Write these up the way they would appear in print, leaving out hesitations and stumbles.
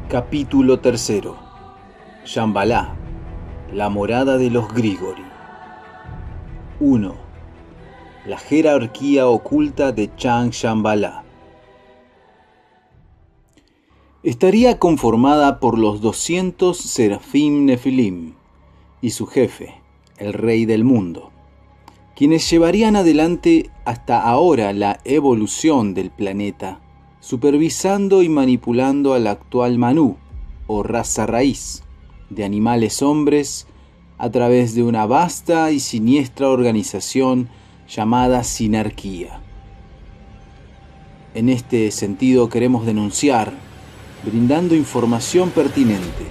Capítulo 3. Shambhala, la morada de los Grigori. 1. La jerarquía oculta de Chang Shambhala. Estaría conformada por los 200 Serafim Nefilim y su jefe, el Rey del Mundo, quienes llevarían adelante hasta ahora la evolución del planeta, supervisando y manipulando al actual Manú, o raza raíz, de animales hombres, a través de una vasta y siniestra organización llamada Sinarquía. En este sentido queremos denunciar, brindando información pertinente,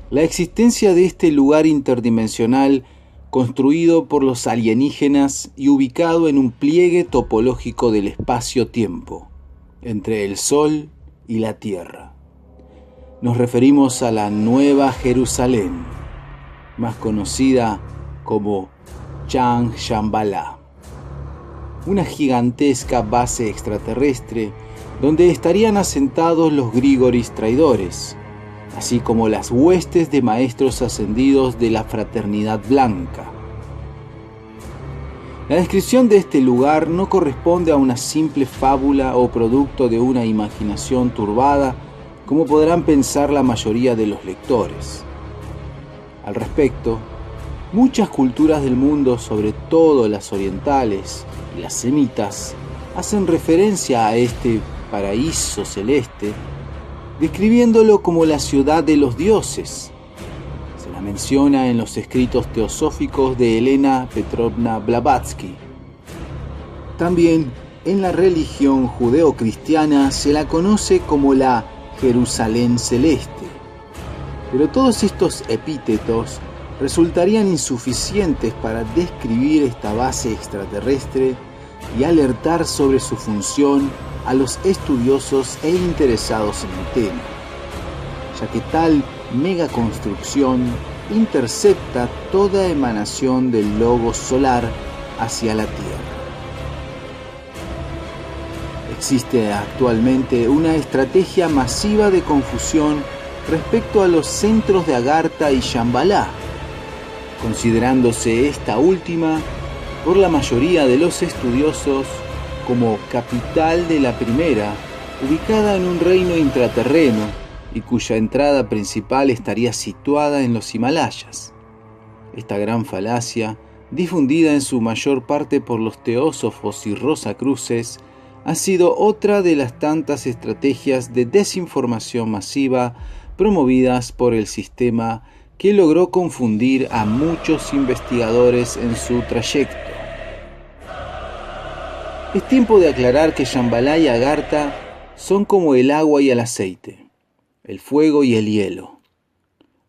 la existencia de este lugar interdimensional construido por los alienígenas y ubicado en un pliegue topológico del espacio-tiempo, entre el Sol y la Tierra. Nos referimos a la Nueva Jerusalén, más conocida como Chang Shambhala, una gigantesca base extraterrestre donde estarían asentados los Grigoris traidores, así como las huestes de maestros ascendidos de la Fraternidad Blanca. La descripción de este lugar no corresponde a una simple fábula o producto de una imaginación turbada, como podrán pensar la mayoría de los lectores. Al respecto, muchas culturas del mundo, sobre todo las orientales y las semitas, hacen referencia a este paraíso celeste, describiéndolo como la ciudad de los dioses. Se la menciona en los escritos teosóficos de Elena Petrovna Blavatsky. También en la religión judeocristiana se la conoce como la Jerusalén celeste. Pero todos estos epítetos resultarían insuficientes para describir esta base extraterrestre y alertar sobre su función a los estudiosos e interesados en el tema, ya que tal megaconstrucción intercepta toda emanación del logos solar hacia la Tierra. Existe actualmente una estrategia masiva de confusión respecto a los centros de Agartha y Shambhala, considerándose esta última por la mayoría de los estudiosos como capital de la primera, ubicada en un reino intraterreno y cuya entrada principal estaría situada en los Himalayas. Esta gran falacia, difundida en su mayor parte por los teósofos y rosacruces, ha sido otra de las tantas estrategias de desinformación masiva promovidas por el sistema que logró confundir a muchos investigadores en su trayecto. Es tiempo de aclarar que Shambhala y Agartha son como el agua y el aceite, el fuego y el hielo.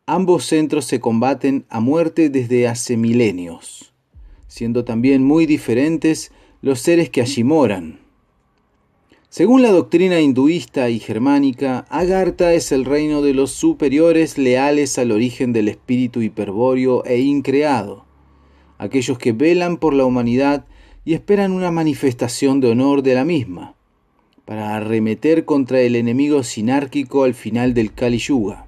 Ambos centros se combaten a muerte desde hace milenios, siendo también muy diferentes los seres que allí moran. Según la doctrina hinduista y germánica, Agartha es el reino de los superiores leales al origen del espíritu hiperbóreo e increado, aquellos que velan por la humanidad y esperan una manifestación de honor de la misma, para arremeter contra el enemigo sinárquico al final del Kali Yuga.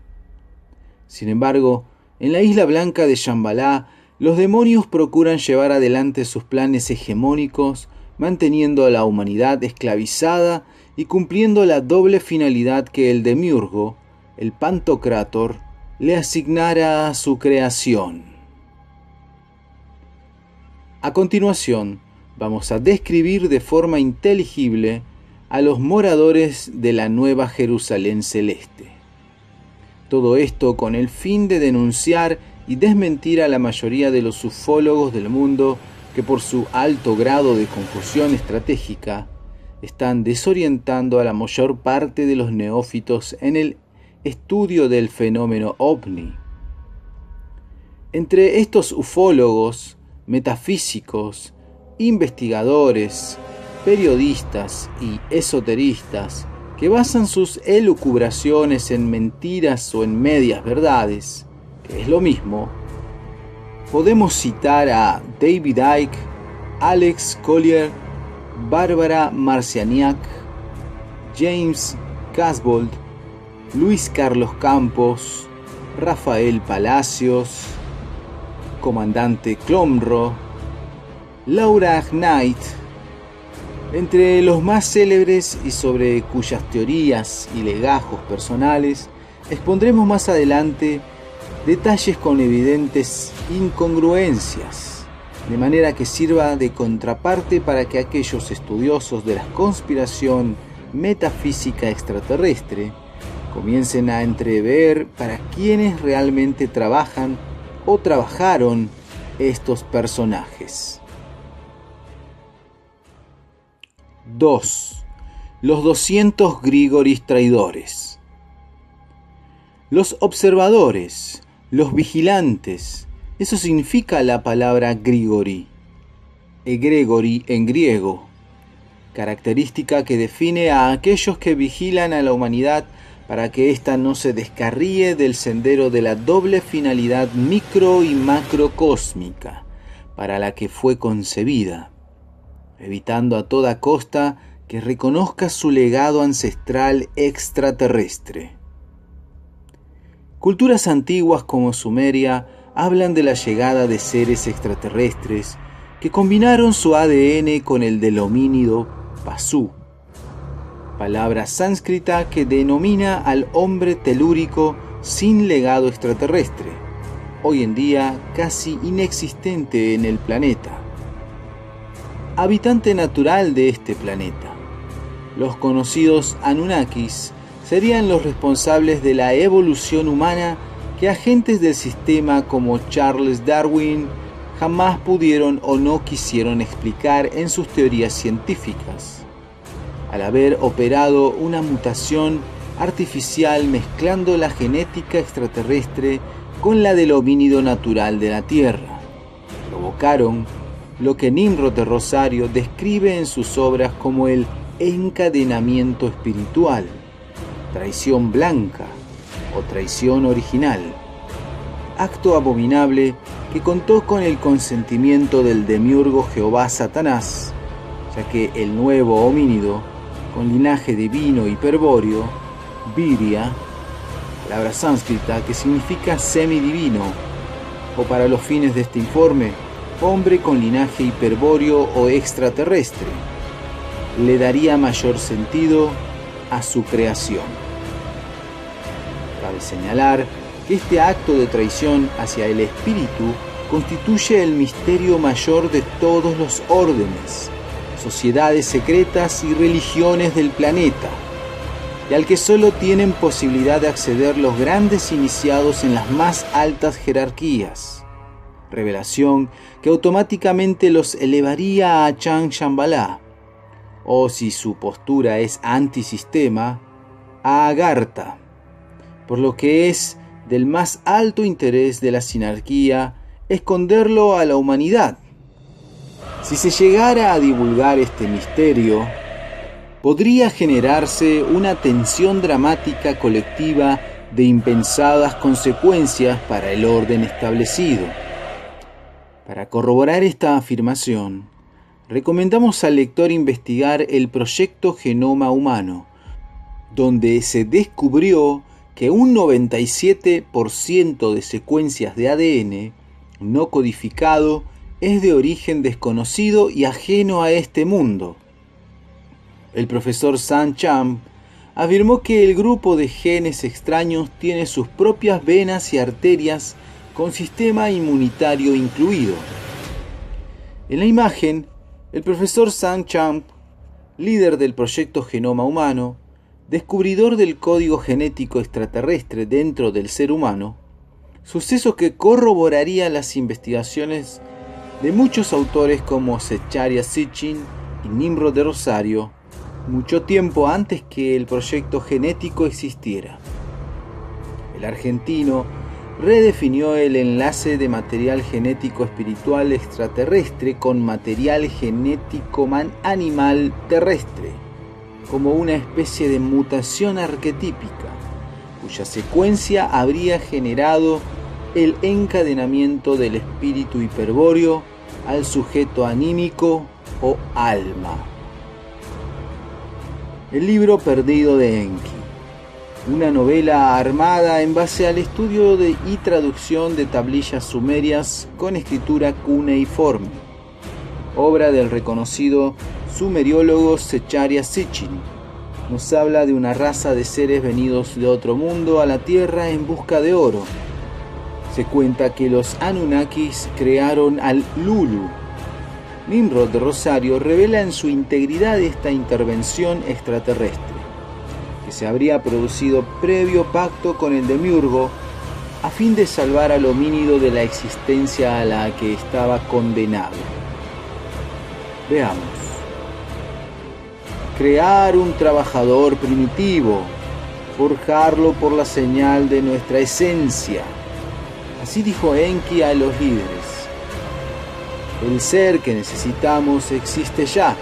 Sin embargo, en la isla blanca de Shambhala, los demonios procuran llevar adelante sus planes hegemónicos, manteniendo a la humanidad esclavizada y cumpliendo la doble finalidad que el demiurgo, el Pantocrátor, le asignara a su creación. A continuación, vamos a describir de forma inteligible a los moradores de la Nueva Jerusalén celeste. Todo esto con el fin de denunciar y desmentir a la mayoría de los ufólogos del mundo que por su alto grado de confusión estratégica están desorientando a la mayor parte de los neófitos en el estudio del fenómeno ovni. Entre estos ufólogos, metafísicos, investigadores, periodistas y esoteristas que basan sus elucubraciones en mentiras o en medias verdades, que es lo mismo, podemos citar a David Icke, Alex Collier, Bárbara Marcianiak, James Casbolt, Luis Carlos Campos, Rafael Palacios, Comandante Clomro, Laura Knight, entre los más célebres y sobre cuyas teorías y legajos personales expondremos más adelante detalles con evidentes incongruencias, de manera que sirva de contraparte para que aquellos estudiosos de la conspiración metafísica extraterrestre comiencen a entrever para quienes realmente trabajan o trabajaron estos personajes. 2. Los 200 Grigoris traidores. Los observadores, los vigilantes, eso significa la palabra Grigori, egregori en griego, característica que define a aquellos que vigilan a la humanidad para que ésta no se descarríe del sendero de la doble finalidad micro y macrocósmica para la que fue concebida, evitando a toda costa que reconozca su legado ancestral extraterrestre. Culturas antiguas como Sumeria hablan de la llegada de seres extraterrestres que combinaron su ADN con el del homínido Pasu, palabra sánscrita que denomina al hombre telúrico sin legado extraterrestre, hoy en día casi inexistente en el planeta. Habitante natural de este planeta, los conocidos Anunnakis serían los responsables de la evolución humana que agentes del sistema como Charles Darwin jamás pudieron o no quisieron explicar en sus teorías científicas, al haber operado una mutación artificial mezclando la genética extraterrestre con la del homínido natural de la Tierra. Provocaron lo que Nimrod de Rosario describe en sus obras como el encadenamiento espiritual, traición blanca o traición original, acto abominable que contó con el consentimiento del demiurgo Jehová Satanás, ya que el nuevo homínido, con linaje divino hiperbóreo, Virya, palabra sánscrita que significa semidivino, o para los fines de este informe, hombre con linaje hiperbóreo o extraterrestre, le daría mayor sentido a su creación. Cabe señalar que este acto de traición hacia el espíritu constituye el misterio mayor de todos los órdenes, sociedades secretas y religiones del planeta, y al que solo tienen posibilidad de acceder los grandes iniciados en las más altas jerarquías, revelación que automáticamente los elevaría a Chan Shambhala, o si su postura es antisistema, a Agartha, por lo que es del más alto interés de la sinarquía esconderlo a la humanidad. Si se llegara a divulgar este misterio, podría generarse una tensión dramática colectiva de impensadas consecuencias para el orden establecido. Para corroborar esta afirmación, recomendamos al lector investigar el proyecto Genoma Humano, donde se descubrió que un 97% de secuencias de ADN no codificado es de origen desconocido y ajeno a este mundo. El profesor San Cham afirmó que el grupo de genes extraños tiene sus propias venas y arterias con sistema inmunitario incluido. En la imagen, el profesor San Cham, líder del proyecto Genoma Humano, descubridor del código genético extraterrestre dentro del ser humano, suceso que corroboraría las investigaciones de muchos autores como Zecharia Sitchin y Nimrod de Rosario, mucho tiempo antes que el proyecto genético existiera. El argentino redefinió el enlace de material genético espiritual extraterrestre con material genético animal terrestre, como una especie de mutación arquetípica, cuya secuencia habría generado el encadenamiento del espíritu hiperbóreo al sujeto anímico o alma. El libro perdido de Enki. una novela armada en base al estudio y traducción de tablillas sumerias con escritura cuneiforme, obra del reconocido sumeriólogo Zecharia Sitchin. Nos habla de una raza de seres venidos de otro mundo a la tierra en busca de oro. Se cuenta que los Anunnakis crearon al Lulu. Nimrod de Rosario revela en su integridad esta intervención extraterrestre, que se habría producido previo pacto con el Demiurgo a fin de salvar al homínido de la existencia a la que estaba condenado. Veamos. Crear un trabajador primitivo, forjarlo por la señal de nuestra esencia. Así dijo Enki a los líderes. El ser que necesitamos existe ya.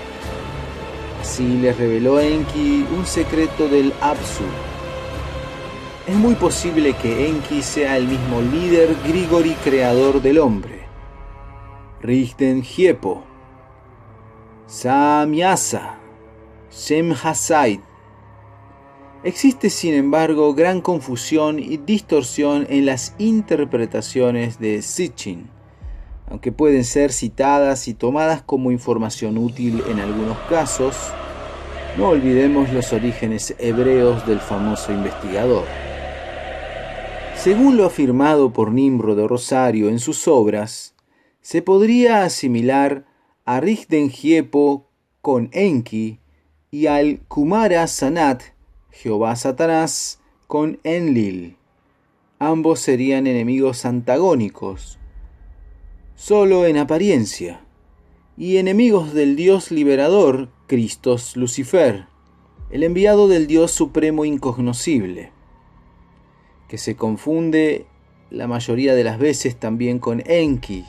Así les reveló Enki un secreto del Apsu. Es muy posible que Enki sea el mismo líder Grigori creador del hombre. Richten Hiepo, Samyasa, Shemhasaid. Existe, sin embargo, gran confusión y distorsión en las interpretaciones de Sitchin, aunque pueden ser citadas y tomadas como información útil en algunos casos. No olvidemos los orígenes hebreos del famoso investigador. Según lo afirmado por Nimrod de Rosario en sus obras, se podría asimilar a Richten Hiepo con Enki y al Kumara Sanat, Jehová Satanás, con Enlil. Ambos serían enemigos antagónicos, solo en apariencia, y enemigos del Dios liberador, Christos Lucifer, el enviado del Dios supremo incognoscible, que se confunde la mayoría de las veces también con Enki,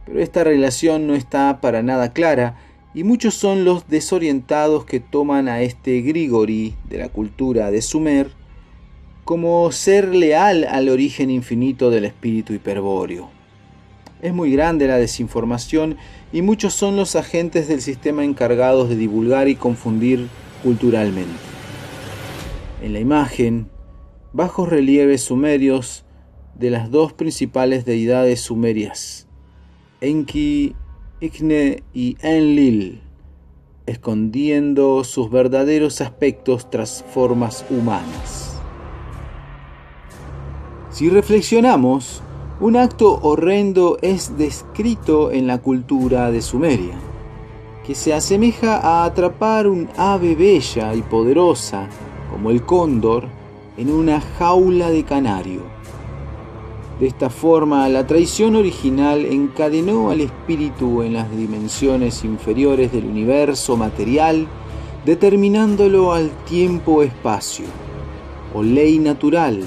pero esta relación no está para nada clara, y muchos son los desorientados que toman a este Grigori de la cultura de Sumer como ser leal al origen infinito del espíritu hiperbóreo. Es muy grande la desinformación y muchos son los agentes del sistema encargados de divulgar y confundir culturalmente. En la imagen, bajos relieves sumerios de las dos principales deidades sumerias, Enki, Igne y Enlil, escondiendo sus verdaderos aspectos tras formas humanas. Si reflexionamos, un acto horrendo es descrito en la cultura de Sumeria, que se asemeja a atrapar un ave bella y poderosa, como el cóndor, en una jaula de canario. De esta forma, la traición original encadenó al espíritu en las dimensiones inferiores del universo material, determinándolo al tiempo-espacio, o ley natural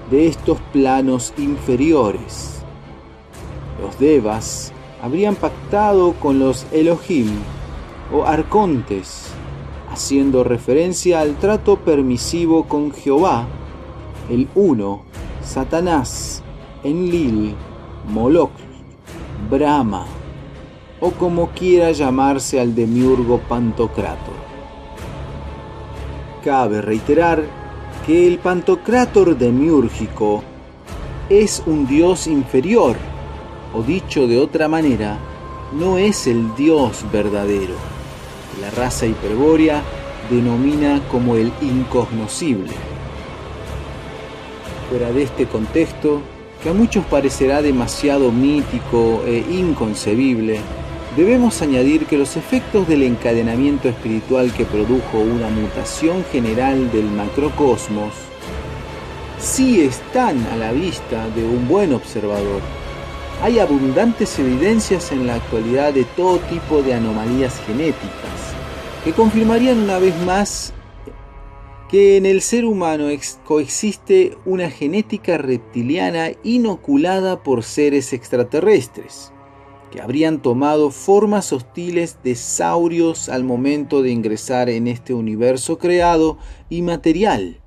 de estos planos inferiores. Los devas habrían pactado con los Elohim, o arcontes, haciendo referencia al trato permisivo con Jehová, el Uno, Satanás, Enlil, Moloch, Brahma, o como quiera llamarse al demiurgo Pantocrátor. Cabe reiterar que el Pantocrátor demiúrgico es un dios inferior, o dicho de otra manera, no es el dios verdadero, que la raza hiperbórea denomina como el incognoscible. Fuera de este contexto, que a muchos parecerá demasiado mítico e inconcebible, debemos añadir que los efectos del encadenamiento espiritual que produjo una mutación general del macrocosmos sí están a la vista de un buen observador. Hay abundantes evidencias en la actualidad de todo tipo de anomalías genéticas, que confirmarían una vez más que en el ser humano coexiste una genética reptiliana inoculada por seres extraterrestres, que habrían tomado formas hostiles de saurios al momento de ingresar en este universo creado y material.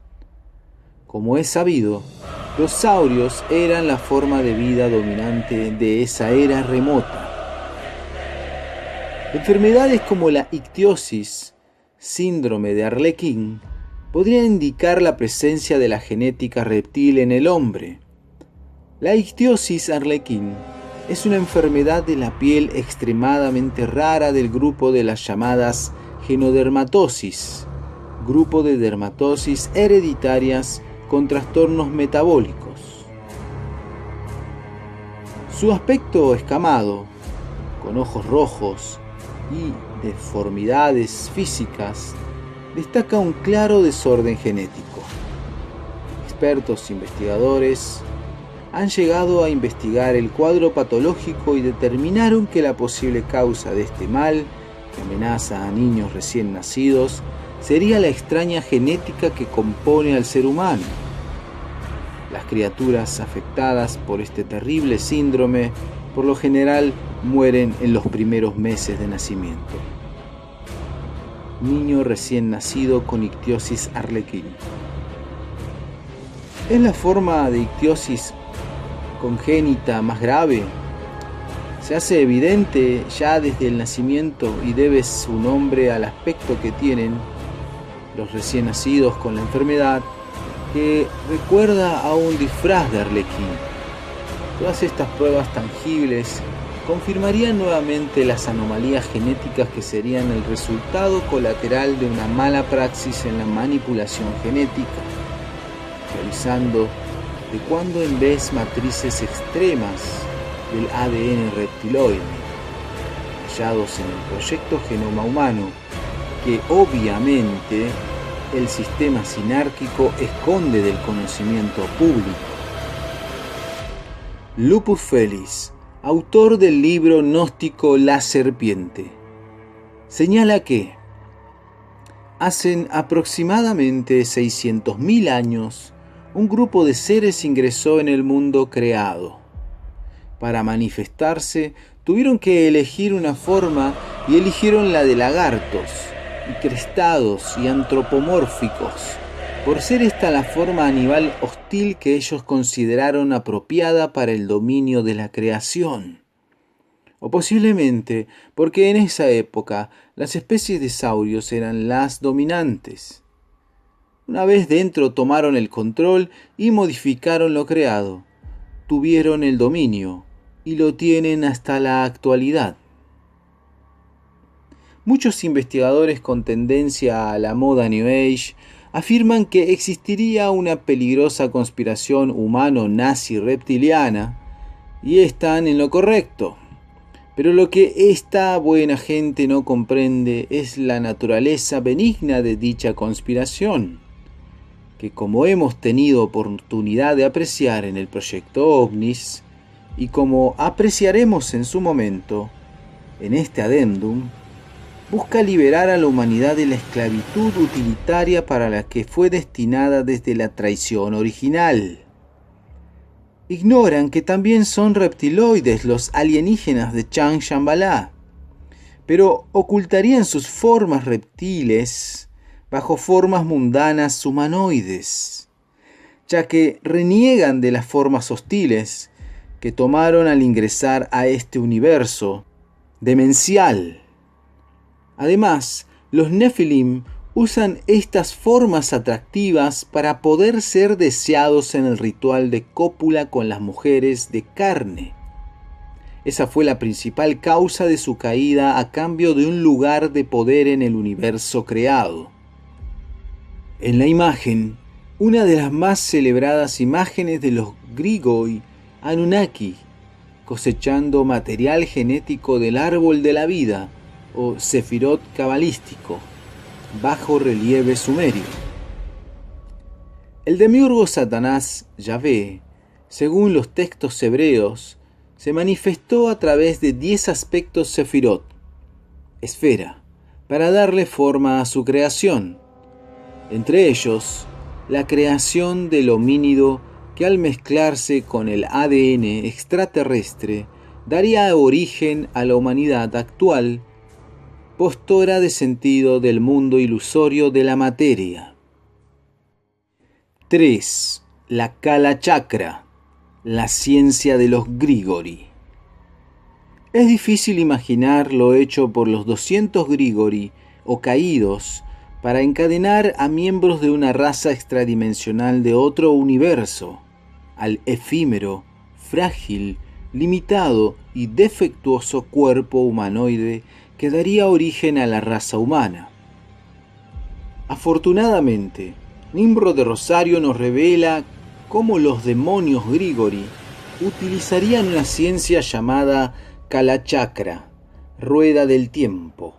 Como es sabido, los saurios eran la forma de vida dominante de esa era remota. Enfermedades como la ictiosis, síndrome de Arlequín, podría indicar la presencia de la genética reptil en el hombre. La ictiosis arlequín es una enfermedad de la piel extremadamente rara del grupo de las llamadas genodermatosis, grupo de dermatosis hereditarias con trastornos metabólicos. Su aspecto escamado, con ojos rojos y deformidades físicas, destaca un claro desorden genético. Expertos investigadores han llegado a investigar el cuadro patológico y determinaron que la posible causa de este mal, que amenaza a niños recién nacidos, sería la extraña genética que compone al ser humano. Las criaturas afectadas por este terrible síndrome, por lo general, mueren en los primeros meses de nacimiento. Niño recién nacido con ictiosis arlequín. Es la forma de ictiosis congénita más grave. Se hace evidente ya desde el nacimiento y debe su nombre al aspecto que tienen los recién nacidos con la enfermedad, que recuerda a un disfraz de arlequín. Todas estas pruebas tangibles confirmarían nuevamente las anomalías genéticas que serían el resultado colateral de una mala praxis en la manipulación genética, realizando de cuando en vez matrices extremas del ADN reptiloide, hallados en el proyecto Genoma Humano, que obviamente el sistema sinárquico esconde del conocimiento público. Lupus Felix, autor del libro gnóstico La Serpiente, señala que hace aproximadamente 600.000 años un grupo de seres ingresó en el mundo creado. Para manifestarse tuvieron que elegir una forma y eligieron la de lagartos, y crestados y antropomórficos, por ser esta la forma animal hostil que ellos consideraron apropiada para el dominio de la creación. O posiblemente porque en esa época las especies de saurios eran las dominantes. Una vez dentro tomaron el control y modificaron lo creado. Tuvieron el dominio y lo tienen hasta la actualidad. Muchos investigadores con tendencia a la moda New Age afirman que existiría una peligrosa conspiración humano-nazi reptiliana y están en lo correcto. Pero lo que esta buena gente no comprende es la naturaleza benigna de dicha conspiración, que como hemos tenido oportunidad de apreciar en el proyecto OVNIS y como apreciaremos en su momento en este adendum, busca liberar a la humanidad de la esclavitud utilitaria para la que fue destinada desde la traición original. Ignoran que también son reptiloides los alienígenas de Chang Shambhala, pero ocultarían sus formas reptiles bajo formas mundanas humanoides, ya que reniegan de las formas hostiles que tomaron al ingresar a este universo demencial. Además, los Nephilim usan estas formas atractivas para poder ser deseados en el ritual de cópula con las mujeres de carne. Esa fue la principal causa de su caída a cambio de un lugar de poder en el universo creado. En la imagen, una de las más celebradas imágenes de los Grigoi Anunnaki, cosechando material genético del árbol de la vida, o sefirot cabalístico, bajo relieve sumerio. El demiurgo Satanás, Yahvé, según los textos hebreos, se manifestó a través de 10 aspectos sefirot, esfera, para darle forma a su creación. Entre ellos, la creación del homínido que al mezclarse con el ADN extraterrestre daría origen a la humanidad actual, postora de sentido del mundo ilusorio de la materia. 3. La Kala Chakra, la ciencia de los Grigori. Es difícil imaginar lo hecho por los 200 Grigori o caídos para encadenar a miembros de una raza extradimensional de otro universo, al efímero, frágil, limitado y defectuoso cuerpo humanoide que daría origen a la raza humana. Afortunadamente, Nimrod de Rosario nos revela cómo los demonios Grigori utilizarían una ciencia llamada Kalachakra, rueda del tiempo,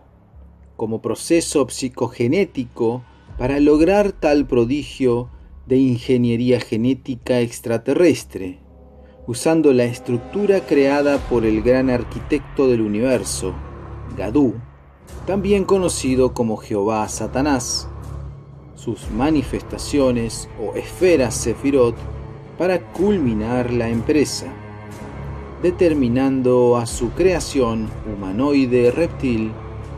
como proceso psicogenético para lograr tal prodigio de ingeniería genética extraterrestre, usando la estructura creada por el gran arquitecto del universo, Gadú, también conocido como Jehová Satanás, sus manifestaciones o esferas Sefirot para culminar la empresa, determinando a su creación humanoide reptil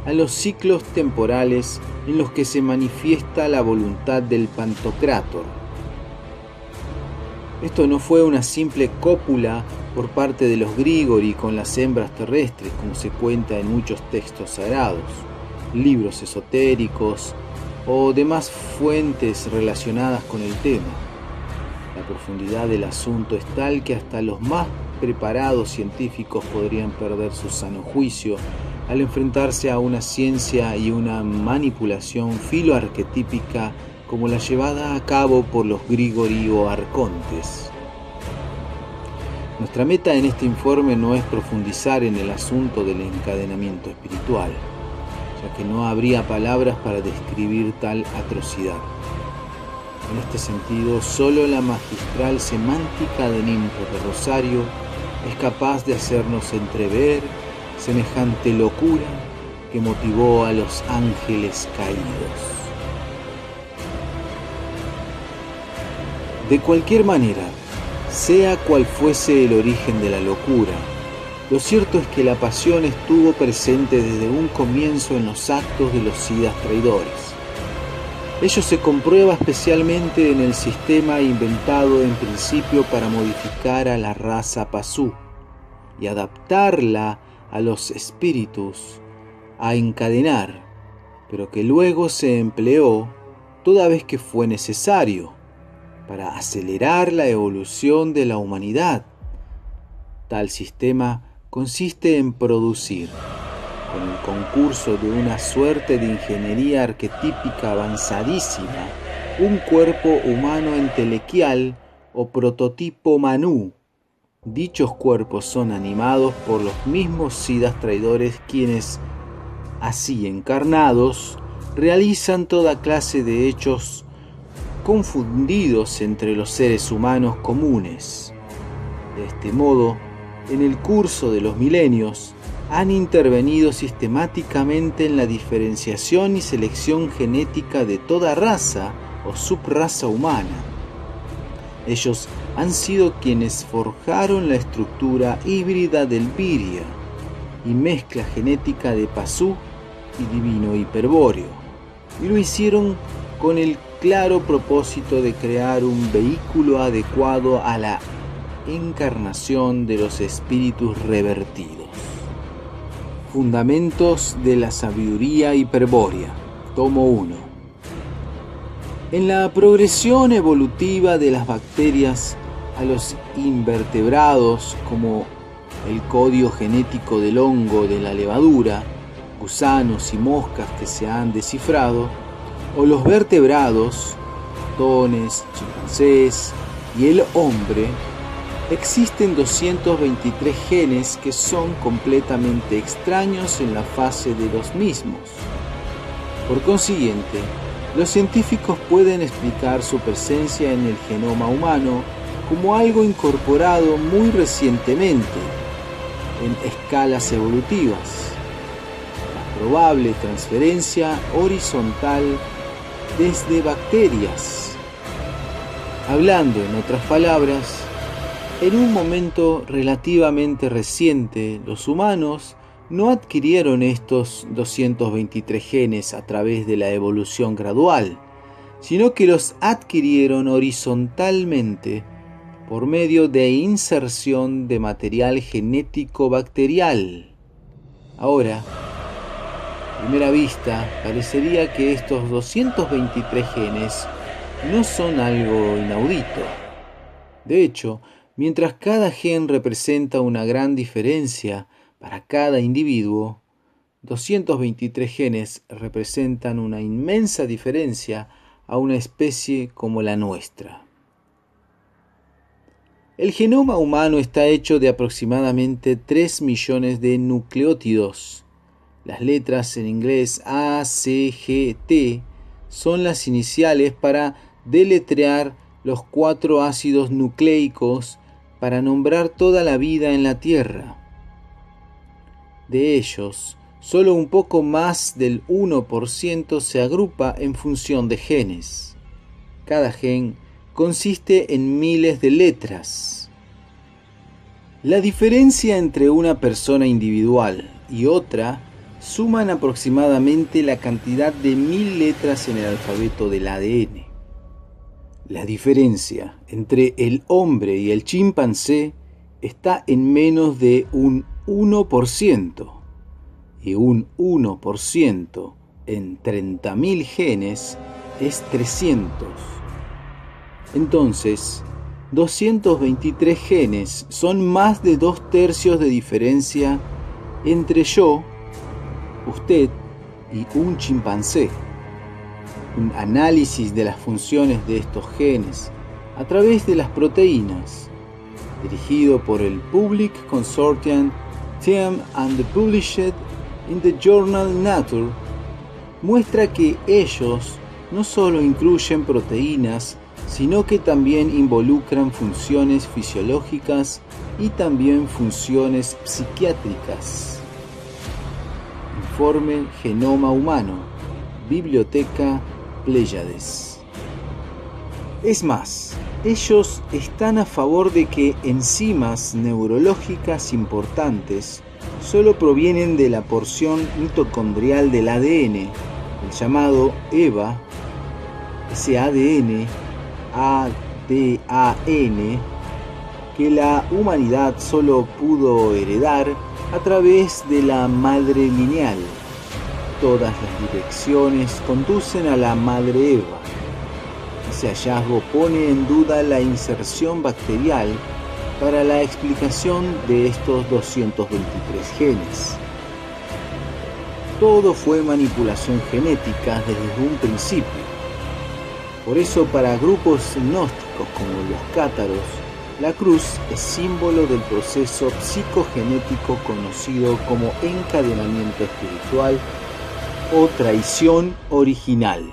a los ciclos temporales en los que se manifiesta la voluntad del Pantocrátor. Esto no fue una simple cópula por parte de los Grigori con las hembras terrestres, como se cuenta en muchos textos sagrados, libros esotéricos o demás fuentes relacionadas con el tema. La profundidad del asunto es tal que hasta los más preparados científicos podrían perder su sano juicio al enfrentarse a una ciencia y una manipulación filoarquetípica como la llevada a cabo por los Grigori o arcontes. Nuestra meta en este informe no es profundizar en el asunto del encadenamiento espiritual, ya que no habría palabras para describir tal atrocidad. En este sentido, solo la magistral semántica de Nimrod de Rosario es capaz de hacernos entrever semejante locura que motivó a los ángeles caídos. De cualquier manera, sea cual fuese el origen de la locura, lo cierto es que la pasión estuvo presente desde un comienzo en los actos de los sidas traidores. Ello se comprueba especialmente en el sistema inventado en principio para modificar a la raza Pasú y adaptarla a los espíritus, a encadenar, pero que luego se empleó toda vez que fue necesario para acelerar la evolución de la humanidad. Tal sistema consiste en producir, con el concurso de una suerte de ingeniería arquetípica avanzadísima, un cuerpo humano entelequial o prototipo Manú. Dichos cuerpos son animados por los mismos sidas traidores quienes, así encarnados, realizan toda clase de hechos confundidos entre los seres humanos comunes. De este modo, en el curso de los milenios, han intervenido sistemáticamente en la diferenciación y selección genética de toda raza o subraza humana. Ellos han sido quienes forjaron la estructura híbrida del Viria y mezcla genética de Pasú y divino hiperbóreo, y lo hicieron con el claro propósito de crear un vehículo adecuado a la encarnación de los espíritus revertidos. Fundamentos de la sabiduría hiperbórea, tomo 1. En la progresión evolutiva de las bacterias a los invertebrados, como el código genético del hongo de la levadura, gusanos y moscas que se han descifrado, o los vertebrados, ratones, chimpancés y el hombre, existen 223 genes que son completamente extraños en la fase de los mismos. Por consiguiente, los científicos pueden explicar su presencia en el genoma humano como algo incorporado muy recientemente en escalas evolutivas, la probable transferencia horizontal desde bacterias. Hablando en otras palabras, en un momento relativamente reciente, los humanos no adquirieron estos 223 genes a través de la evolución gradual, sino que los adquirieron horizontalmente por medio de inserción de material genético bacterial. Ahora, A primera vista, parecería que estos 223 genes no son algo inaudito. De hecho, mientras cada gen representa una gran diferencia para cada individuo, 223 genes representan una inmensa diferencia a una especie como la nuestra. El genoma humano está hecho de aproximadamente 3 millones de nucleótidos. Las letras en inglés A, C, G, T son las iniciales para deletrear los 4 ácidos nucleicos para nombrar toda la vida en la Tierra. De ellos, solo un poco más del 1% se agrupa en función de genes. Cada gen consiste en miles de letras. La diferencia entre una persona individual y otra suman aproximadamente la cantidad de 1000 letras en el alfabeto del ADN. La diferencia entre el hombre y el chimpancé está en menos de un 1%, y un 1% en 30.000 genes es 300. Entonces, 223 genes son más de 2/3 de diferencia entre yo, usted y un chimpancé. Un análisis de las funciones de estos genes a través de las proteínas, dirigido por el Public Consortium Team and published in the journal Nature, muestra que ellos no solo incluyen proteínas, sino que también involucran funciones fisiológicas y también funciones psiquiátricas. Informe Genoma Humano, Biblioteca Pléyades. Es más, ellos están a favor de que enzimas neurológicas importantes solo provienen de la porción mitocondrial del ADN, el llamado EVA, ese ADN, que la humanidad solo pudo heredar a través de la madre lineal. Todas las direcciones conducen a la madre Eva. Ese hallazgo pone en duda la inserción bacterial para la explicación de estos 223 genes. Todo fue manipulación genética desde un principio. Por eso, para grupos gnósticos como los cátaros, la cruz es símbolo del proceso psicogenético conocido como encadenamiento espiritual o traición original.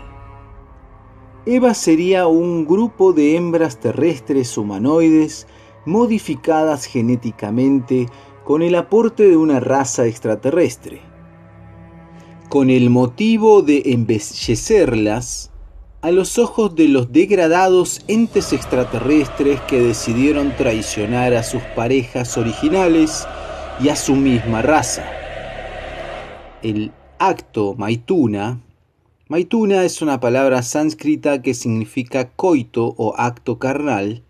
Eva sería un grupo de hembras terrestres humanoides modificadas genéticamente con el aporte de una raza extraterrestre. Con el motivo de embellecerlas a los ojos de los degradados entes extraterrestres que decidieron traicionar a sus parejas originales y a su misma raza. El acto Maituna es una palabra sánscrita que significa coito o acto carnal,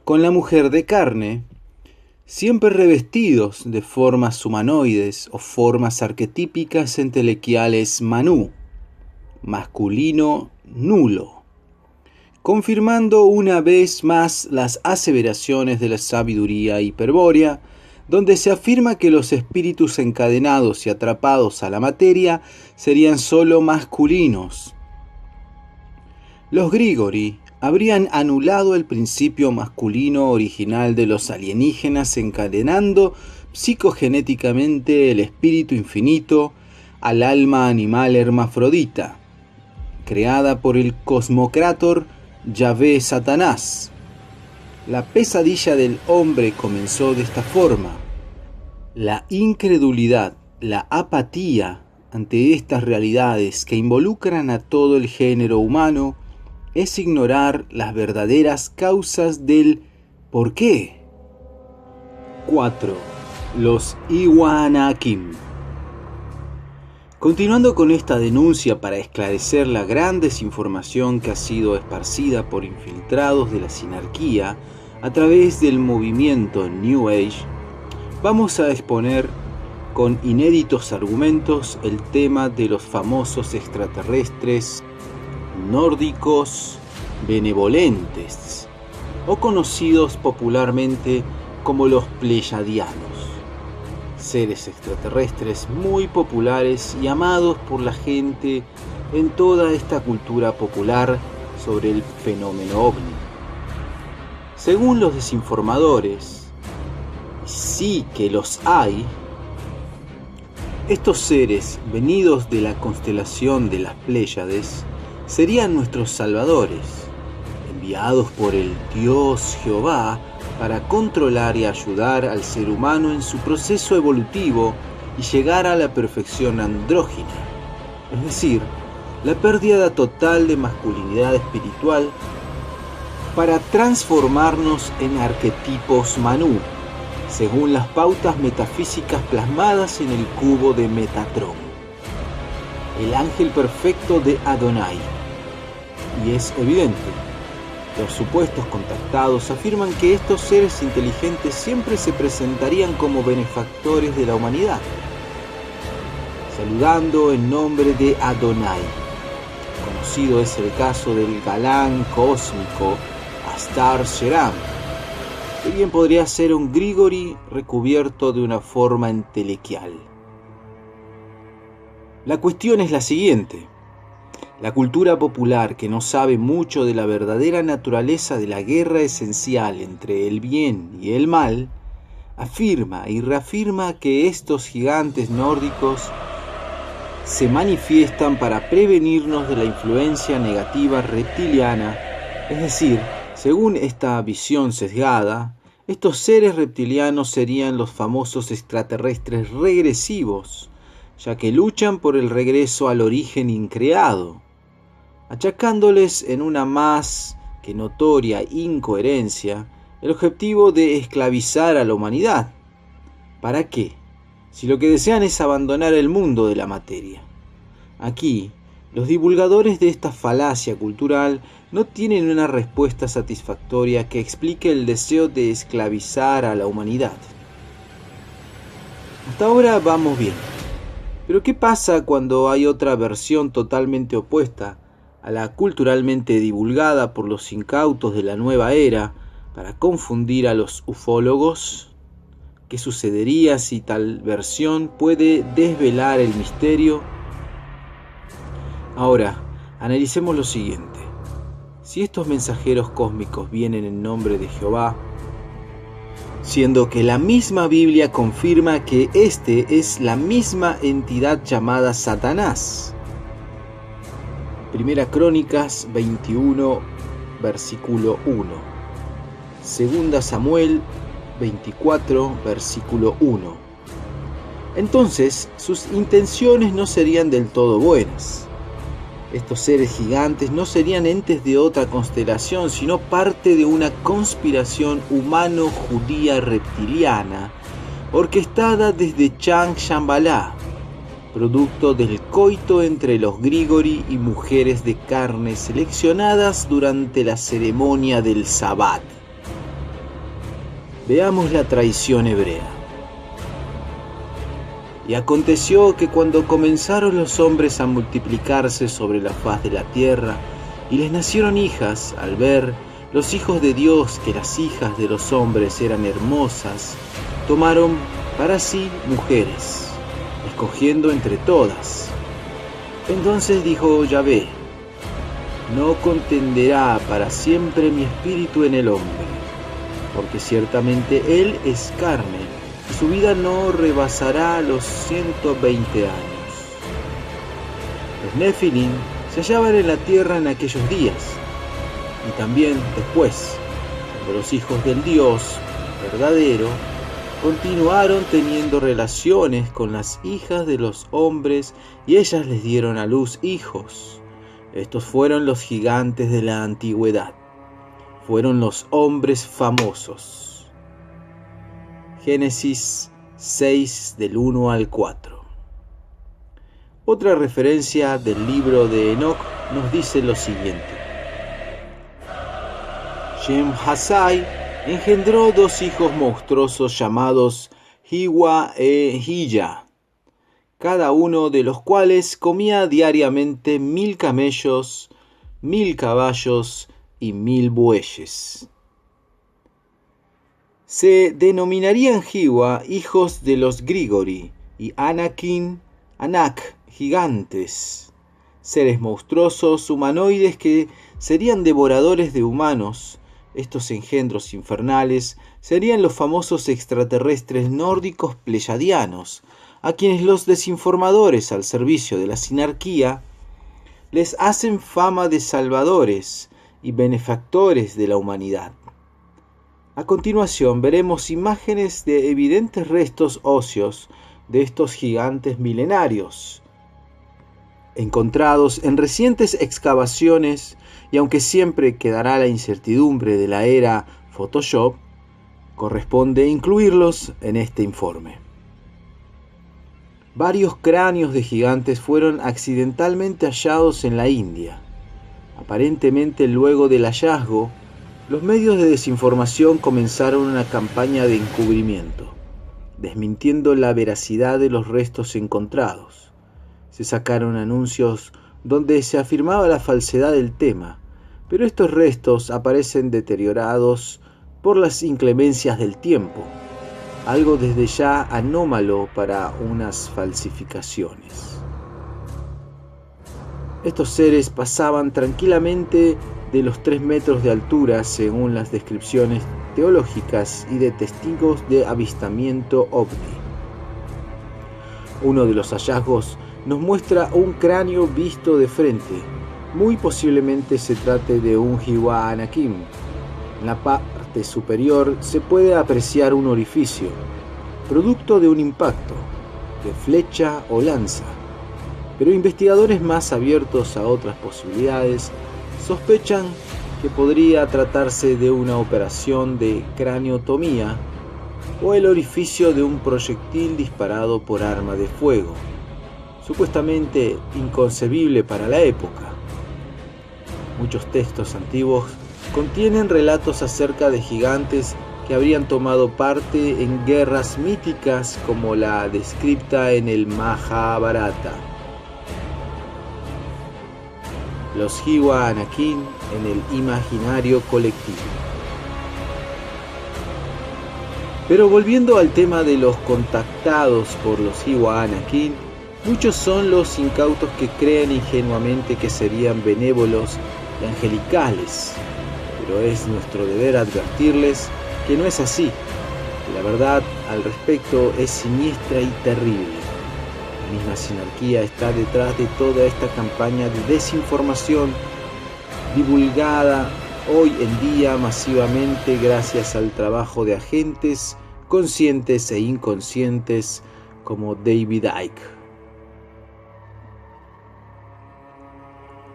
con la mujer de carne, siempre revestidos de formas humanoides o formas arquetípicas entelequiales Manu, masculino nulo, confirmando una vez más las aseveraciones de la sabiduría hiperbórea, donde se afirma que los espíritus encadenados y atrapados a la materia serían sólo masculinos. Los Grigori habrían anulado el principio masculino original de los alienígenas, encadenando psicogenéticamente el espíritu infinito al alma animal hermafrodita, creada por el cosmocrátor Yahvé Satanás. La pesadilla del hombre comenzó de esta forma. La incredulidad, la apatía ante estas realidades que involucran a todo el género humano es ignorar las verdaderas causas del ¿por qué? 4. Los Iwanakim. Continuando con esta denuncia para esclarecer la gran desinformación que ha sido esparcida por infiltrados de la sinarquía a través del movimiento New Age, vamos a exponer con inéditos argumentos el tema de los famosos extraterrestres nórdicos benevolentes, o conocidos popularmente como los pleyadianos, seres extraterrestres muy populares y amados por la gente en toda esta cultura popular sobre el fenómeno ovni. Según los desinformadores, sí que los hay, estos seres venidos de la constelación de las Pléyades serían nuestros salvadores, enviados por el Dios Jehová para controlar y ayudar al ser humano en su proceso evolutivo y llegar a la perfección andrógina, es decir, la pérdida total de masculinidad espiritual para transformarnos en arquetipos Manú, según las pautas metafísicas plasmadas en el cubo de Metatron, el ángel perfecto de Adonai. Y es evidente, los supuestos contactados afirman que estos seres inteligentes siempre se presentarían como benefactores de la humanidad, saludando en nombre de Adonai. Conocido es el caso del galán cósmico Astar Sheram, que bien podría ser un Grigori recubierto de una forma entelequial. La cuestión es la siguiente. La cultura popular, que no sabe mucho de la verdadera naturaleza de la guerra esencial entre el bien y el mal, afirma y reafirma que estos gigantes nórdicos se manifiestan para prevenirnos de la influencia negativa reptiliana, es decir, según esta visión sesgada, estos seres reptilianos serían los famosos extraterrestres regresivos, ya que luchan por el regreso al origen increado, achacándoles en una más que notoria incoherencia el objetivo de esclavizar a la humanidad. ¿Para qué? Si lo que desean es abandonar el mundo de la materia. Aquí, los divulgadores de esta falacia cultural no tienen una respuesta satisfactoria que explique el deseo de esclavizar a la humanidad. Hasta ahora vamos bien. Pero ¿qué pasa cuando hay otra versión totalmente opuesta a la culturalmente divulgada por los incautos de la nueva era para confundir a los ufólogos? ¿Qué sucedería si tal versión puede desvelar el misterio? Ahora, analicemos lo siguiente. Si estos mensajeros cósmicos vienen en nombre de Jehová, siendo que la misma Biblia confirma que este es la misma entidad llamada Satanás. Primera Crónicas 21, versículo 1. Segunda Samuel 24, versículo 1. Entonces, sus intenciones no serían del todo buenas. Estos seres gigantes no serían entes de otra constelación, sino parte de una conspiración humano-judía reptiliana, orquestada desde Chang Shambhala, producto del coito entre los Grigori y mujeres de carne seleccionadas durante la ceremonia del Sabbat. Veamos la traición hebrea. Y aconteció que cuando comenzaron los hombres a multiplicarse sobre la faz de la tierra, y les nacieron hijas, al ver los hijos de Dios que las hijas de los hombres eran hermosas, tomaron para sí mujeres, escogiendo entre todas. Entonces dijo Yahvé: no contenderá para siempre mi espíritu en el hombre, porque ciertamente él es carne, y su vida no rebasará los 120 años. Los Nefilim se hallaban en la tierra en aquellos días, y también después, cuando los hijos del Dios verdadero continuaron teniendo relaciones con las hijas de los hombres, y ellas les dieron a luz hijos. Estos fueron los gigantes de la antigüedad, fueron los hombres famosos. Génesis 6 del 1 al 4. Otra referencia del libro de Enoc nos dice lo siguiente. Shem-Hasai engendró dos hijos monstruosos llamados Hiwa e Hilla. cada uno de los cuales comía diariamente 1000 camellos, 1000 caballos y 1000 bueyes. Se denominarían Hiwa hijos de los Grigori y Anakin, Anak, gigantes, seres monstruosos humanoides que serían devoradores de humanos. Estos engendros infernales serían los famosos extraterrestres nórdicos pleyadianos, a quienes los desinformadores al servicio de la sinarquía les hacen fama de salvadores y benefactores de la humanidad. A continuación veremos imágenes de evidentes restos óseos de estos gigantes milenarios, encontrados en recientes excavaciones, y aunque siempre quedará la incertidumbre de la era Photoshop, corresponde incluirlos en este informe. Varios cráneos de gigantes fueron accidentalmente hallados en la India. Aparentemente luego del hallazgo, los medios de desinformación comenzaron una campaña de encubrimiento, desmintiendo la veracidad de los restos encontrados. Se sacaron anuncios donde se afirmaba la falsedad del tema, pero estos restos aparecen deteriorados por las inclemencias del tiempo, algo desde ya anómalo para unas falsificaciones. Estos seres pasaban tranquilamente de los 3 metros de altura según las descripciones teológicas y de testigos de avistamiento ovni. Uno de los hallazgos nos muestra un cráneo visto de frente. Muy posiblemente se trate de un Hiwa Anakin. En la parte superior se puede apreciar un orificio, producto de un impacto, de flecha o lanza. Pero investigadores más abiertos a otras posibilidades sospechan que podría tratarse de una operación de craneotomía o el orificio de un proyectil disparado por arma de fuego, supuestamente inconcebible para la época. Muchos textos antiguos contienen relatos acerca de gigantes que habrían tomado parte en guerras míticas como la descrita en el Mahabharata. Los Hiwa Anakin en el imaginario colectivo. Pero volviendo al tema de los contactados por los Hiwa Anakin, muchos son los incautos que creen ingenuamente que serían benévolos y angelicales, pero es nuestro deber advertirles que no es así, que la verdad al respecto es siniestra y terrible. La misma sinarquía está detrás de toda esta campaña de desinformación divulgada hoy en día masivamente gracias al trabajo de agentes conscientes e inconscientes como David Icke.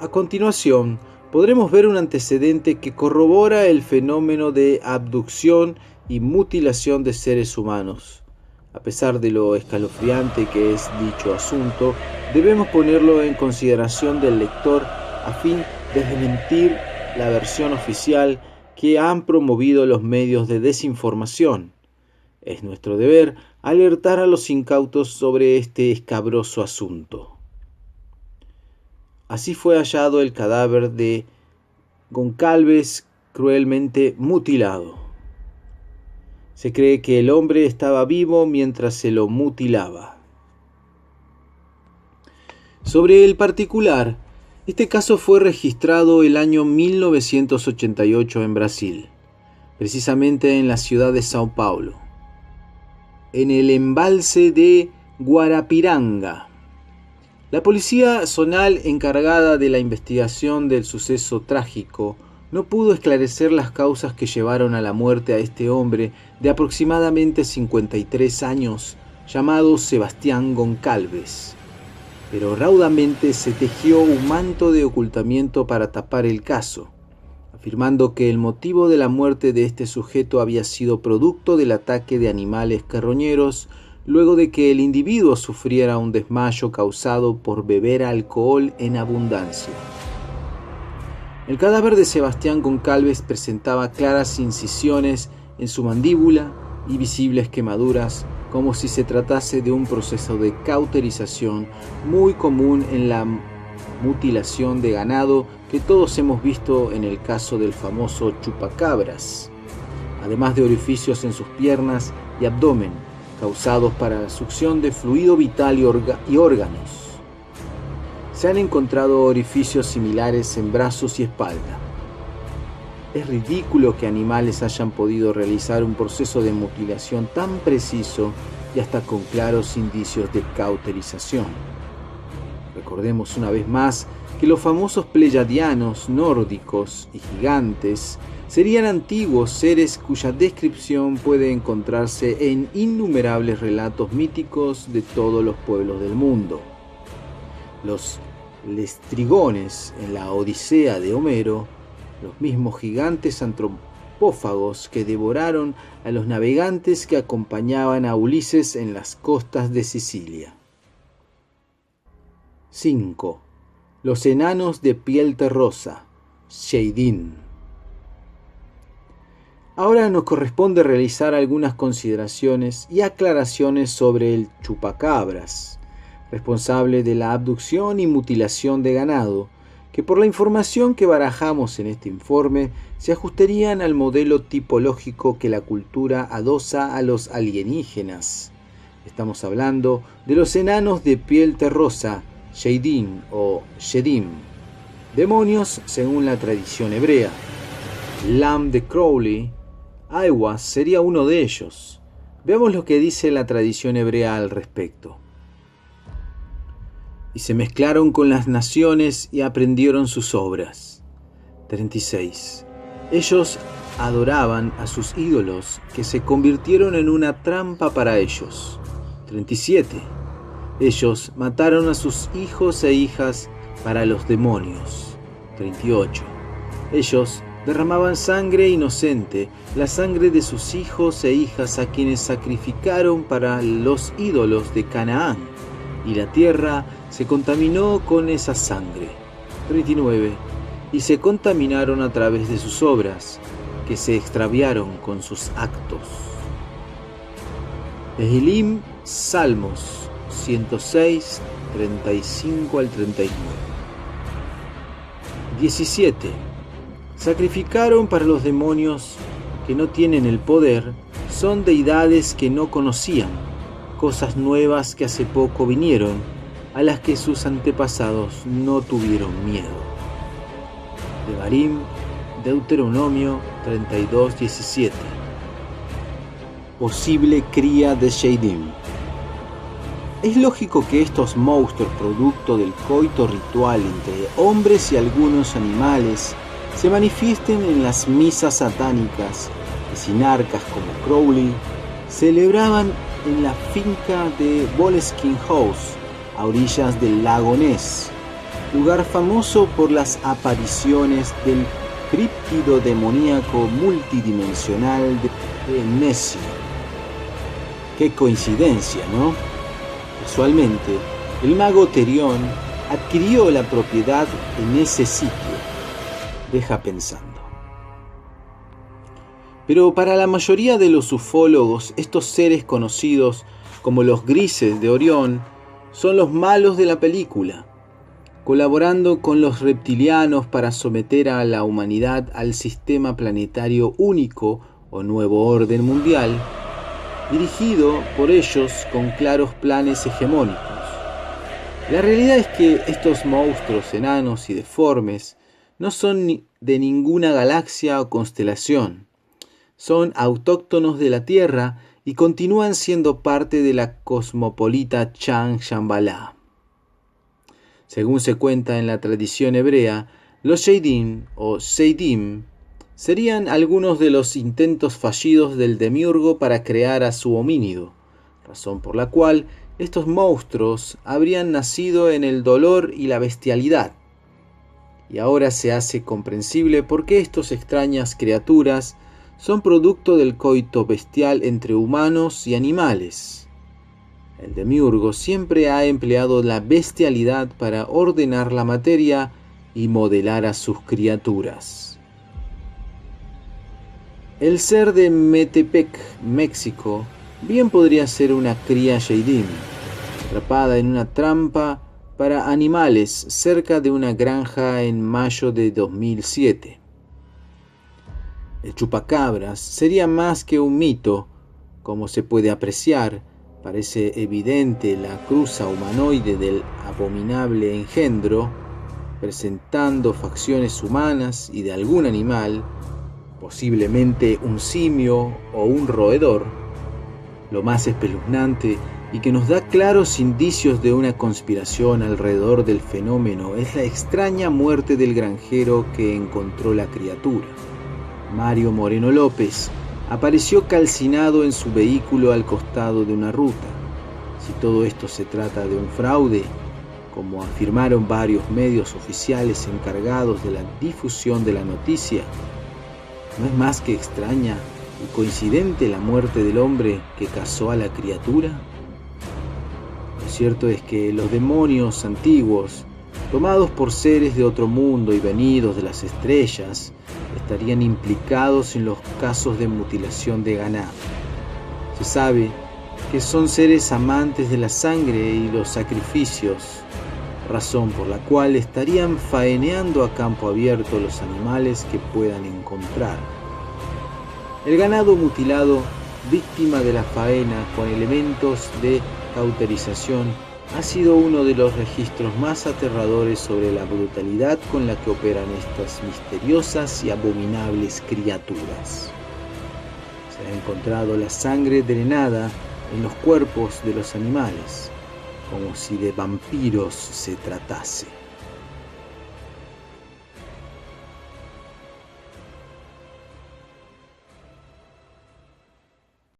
A continuación, podremos ver un antecedente que corrobora el fenómeno de abducción y mutilación de seres humanos. A pesar de lo escalofriante que es dicho asunto, debemos ponerlo en consideración del lector a fin de desmentir la versión oficial que han promovido los medios de desinformación. Es nuestro deber alertar a los incautos sobre este escabroso asunto. Así fue hallado el cadáver de Goncalves cruelmente mutilado. Se cree que el hombre estaba vivo mientras se lo mutilaba. Sobre el particular, este caso fue registrado el año 1988 en Brasil, precisamente en la ciudad de Sao Paulo, en el embalse de Guarapiranga. La policía zonal encargada de la investigación del suceso trágico no pudo esclarecer las causas que llevaron a la muerte a este hombre de aproximadamente 53 años, llamado Sebastián Goncalves. Pero raudamente se tejió un manto de ocultamiento para tapar el caso, afirmando que el motivo de la muerte de este sujeto había sido producto del ataque de animales carroñeros luego de que el individuo sufriera un desmayo causado por beber alcohol en abundancia. El cadáver de Sebastián Goncalves presentaba claras incisiones en su mandíbula y visibles quemaduras como si se tratase de un proceso de cauterización muy común en la mutilación de ganado que todos hemos visto en el caso del famoso chupacabras, además de orificios en sus piernas y abdomen causados para la succión de fluido vital y órganos. Se han encontrado orificios similares en brazos y espalda. Es ridículo que animales hayan podido realizar un proceso de mutilación tan preciso y hasta con claros indicios de cauterización. Recordemos una vez más que los famosos pleyadianos nórdicos y gigantes serían antiguos seres cuya descripción puede encontrarse en innumerables relatos míticos de todos los pueblos del mundo. Los lestrigones en la Odisea de Homero, los mismos gigantes antropófagos que devoraron a los navegantes que acompañaban a Ulises en las costas de Sicilia. 5. Los enanos de piel terrosa, Shadin. Ahora nos corresponde realizar algunas consideraciones y aclaraciones sobre el chupacabras, responsable de la abducción y mutilación de ganado, que por la información que barajamos en este informe se ajustarían al modelo tipológico que la cultura adosa a los alienígenas. Estamos hablando de los enanos de piel terrosa, Shadin o Shedim, demonios según la tradición hebrea. Lam de Crowley, Aiwass sería uno de ellos. Veamos lo que dice la tradición hebrea al respecto. Y se mezclaron con las naciones y aprendieron sus obras. 36. Ellos adoraban a sus ídolos que se convirtieron en una trampa para ellos. 37. Ellos mataron a sus hijos e hijas para los demonios. 38. Ellos derramaban sangre inocente, la sangre de sus hijos e hijas a quienes sacrificaron para los ídolos de Canaán, y la tierra se contaminó con esa sangre. 39. Y se contaminaron a través de sus obras, que se extraviaron con sus actos. Tehilim, Salmos 106, 35 al 39. 17. Sacrificaron para los demonios que no tienen el poder, son deidades que no conocían, cosas nuevas que hace poco vinieron, a las que sus antepasados no tuvieron miedo. Devarim, Deuteronomio 32:17. Posible cría de Shadin. Es lógico que estos monstruos, producto del coito ritual entre hombres y algunos animales, se manifiesten en las misas satánicas que sinarcas como Crowley celebraban en la finca de Boleskine House, a orillas del lago Ness, lugar famoso por las apariciones del críptido demoníaco multidimensional de Nessie. Qué coincidencia, ¿no? Casualmente, el mago Terión adquirió la propiedad en ese sitio. Deja pensando. Pero para la mayoría de los ufólogos, estos seres conocidos como los grises de Orión son los malos de la película, colaborando con los reptilianos para someter a la humanidad al sistema planetario único o nuevo orden mundial, dirigido por ellos con claros planes hegemónicos. La realidad es que estos monstruos enanos y deformes no son de ninguna galaxia o constelación. Son autóctonos de la Tierra y continúan siendo parte de la cosmopolita Chang Shambhala. Según se cuenta en la tradición hebrea, los Shadin o Sheidim serían algunos de los intentos fallidos del demiurgo para crear a su homínido, razón por la cual estos monstruos habrían nacido en el dolor y la bestialidad. Y ahora se hace comprensible por qué estas extrañas criaturas son producto del coito bestial entre humanos y animales. El demiurgo siempre ha empleado la bestialidad para ordenar la materia y modelar a sus criaturas. El ser de Metepec, México, Bien podría ser una cría Sheidim, atrapada en una trampa para animales cerca de una granja en mayo de 2007. El chupacabras sería más que un mito, como se puede apreciar. Parece evidente la cruza humanoide del abominable engendro, presentando facciones humanas y de algún animal, posiblemente un simio o un roedor. Lo más espeluznante y que nos da claros indicios de una conspiración alrededor del fenómeno es la extraña muerte del granjero que encontró la criatura. Mario Moreno López apareció calcinado en su vehículo al costado de una ruta. Si todo esto se trata de un fraude, como afirmaron varios medios oficiales encargados de la difusión de la noticia, ¿no es más que extraña y coincidente la muerte del hombre que cazó a la criatura? Lo cierto es que los demonios antiguos, tomados por seres de otro mundo y venidos de las estrellas, estarían implicados en los casos de mutilación de ganado. Se sabe que son seres amantes de la sangre y los sacrificios, razón por la cual estarían faeneando a campo abierto los animales que puedan encontrar. El ganado mutilado, víctima de la faena con elementos de cauterización, ha sido uno de los registros más aterradores sobre la brutalidad con la que operan estas misteriosas y abominables criaturas. Se ha encontrado la sangre drenada en los cuerpos de los animales, como si de vampiros se tratase.